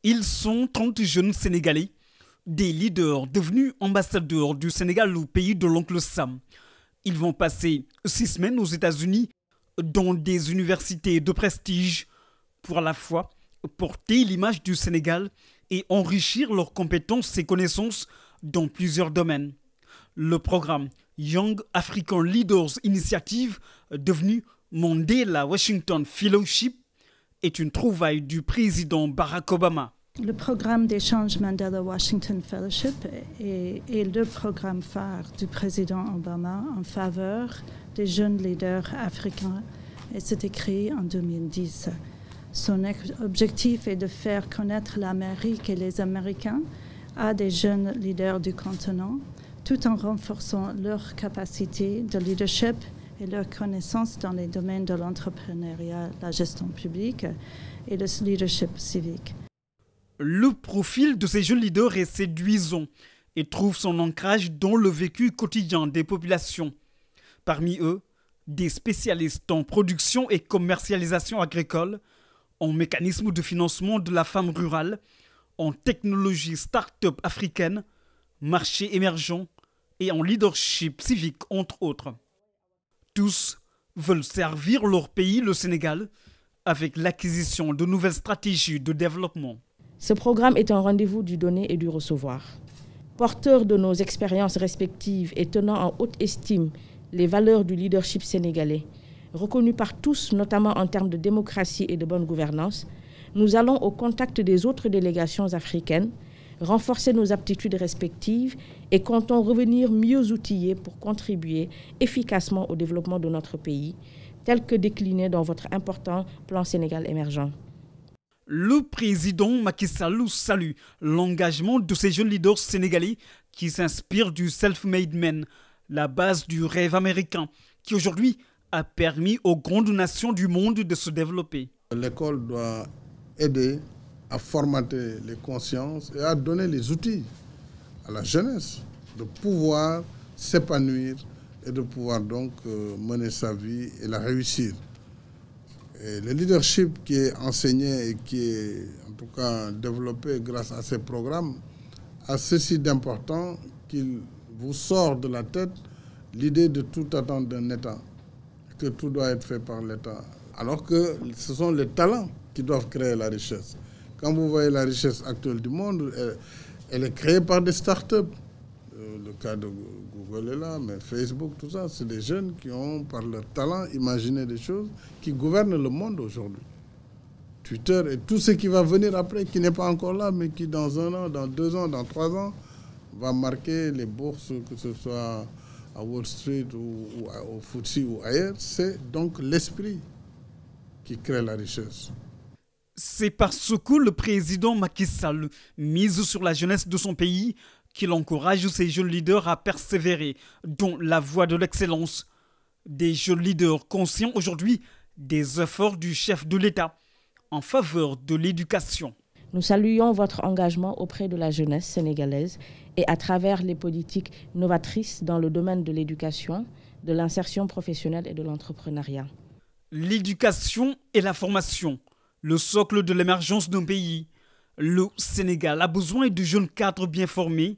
Ils sont 30 jeunes Sénégalais, des leaders devenus ambassadeurs du Sénégal au pays de l'oncle Sam. Ils vont passer 6 semaines aux États-Unis dans des universités de prestige pour à la fois porter l'image du Sénégal et enrichir leurs compétences et connaissances dans plusieurs domaines. Le programme Young African Leaders Initiative, devenu Mandela Washington Fellowship, est une trouvaille du président Barack Obama. Le programme d'échange Mandela Washington Fellowship est le programme phare du président Obama en faveur des jeunes leaders africains et c'était créé en 2010. Son objectif est de faire connaître l'Amérique et les Américains à des jeunes leaders du continent, tout en renforçant leur capacité de leadership et leur connaissance dans les domaines de l'entrepreneuriat, la gestion publique et le leadership civique. Le profil de ces jeunes leaders est séduisant et trouve son ancrage dans le vécu quotidien des populations. Parmi eux, des spécialistes en production et commercialisation agricole, en mécanisme de financement de la femme rurale, en technologie start-up africaine, marché émergent et en leadership civique, entre autres. Tous veulent servir leur pays, le Sénégal, avec l'acquisition de nouvelles stratégies de développement. Ce programme est un rendez-vous du donner et du recevoir. Porteur de nos expériences respectives et tenant en haute estime les valeurs du leadership sénégalais, reconnues par tous, notamment en termes de démocratie et de bonne gouvernance, nous allons au contact des autres délégations africaines, renforcer nos aptitudes respectives et comptons revenir mieux outillés pour contribuer efficacement au développement de notre pays, tel que décliné dans votre important plan Sénégal émergent. Le président Macky Sall salue l'engagement de ces jeunes leaders sénégalais qui s'inspirent du self-made man, la base du rêve américain, qui aujourd'hui a permis aux grandes nations du monde de se développer. L'école doit aider à formater les consciences et à donner les outils à la jeunesse de pouvoir s'épanouir et de pouvoir donc mener sa vie et la réussir. Et le leadership qui est enseigné et qui est en tout cas développé grâce à ces programmes a ceci d'important qu'il vous sort de la tête l'idée de tout attendre d'un État, que tout doit être fait par l'État, alors que ce sont les talents qui doivent créer la richesse. Quand vous voyez la richesse actuelle du monde, elle est créée par des start-up. Le cas de Google est là, mais Facebook, tout ça, c'est des jeunes qui ont, par leur talent, imaginé des choses qui gouvernent le monde aujourd'hui. Twitter et tout ce qui va venir après, qui n'est pas encore là, mais qui dans 1 an, dans 2 ans, dans 3 ans, va marquer les bourses, que ce soit à Wall Street ou au FTSE ou ailleurs. C'est donc l'esprit qui crée la richesse. C'est parce que le président Macky Sall mise sur la jeunesse de son pays qu'il encourage ses jeunes leaders à persévérer dans la voie de l'excellence. Des jeunes leaders conscients aujourd'hui des efforts du chef de l'État en faveur de l'éducation. Nous saluons votre engagement auprès de la jeunesse sénégalaise et à travers les politiques novatrices dans le domaine de l'éducation, de l'insertion professionnelle et de l'entrepreneuriat. L'éducation et la formation, le socle de l'émergence d'un pays. Le Sénégal a besoin de jeunes cadres bien formés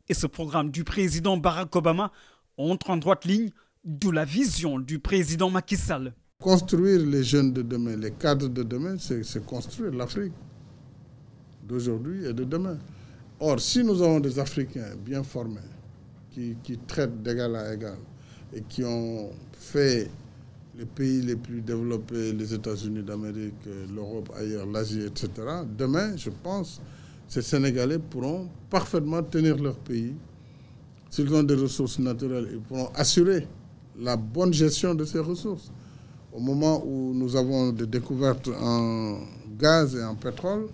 et ce programme du président Barack Obama entre en droite ligne de la vision du président Macky Sall. Construire les jeunes de demain, les cadres de demain, c'est construire l'Afrique d'aujourd'hui et de demain. Or, si nous avons des Africains bien formés, qui traitent d'égal à égal et qui ont fait les pays les plus développés, les États-Unis d'Amérique, l'Europe, ailleurs, l'Asie, etc., demain, je pense, ces Sénégalais pourront parfaitement tenir leur pays. S'ils ont des ressources naturelles, ils pourront assurer la bonne gestion de ces ressources. Au moment où nous avons des découvertes en gaz et en pétrole,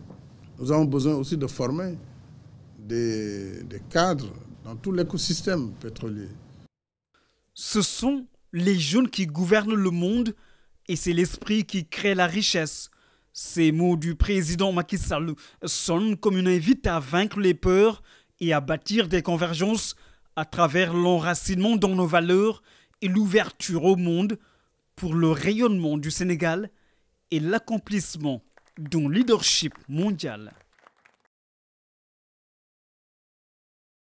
nous avons besoin aussi de former des cadres dans tout l'écosystème pétrolier. Ce sont les jeunes qui gouvernent le monde et c'est l'esprit qui crée la richesse. Ces mots du président Macky Sall sonnent comme une invite à vaincre les peurs et à bâtir des convergences à travers l'enracinement dans nos valeurs et l'ouverture au monde pour le rayonnement du Sénégal et l'accomplissement d'un leadership mondial.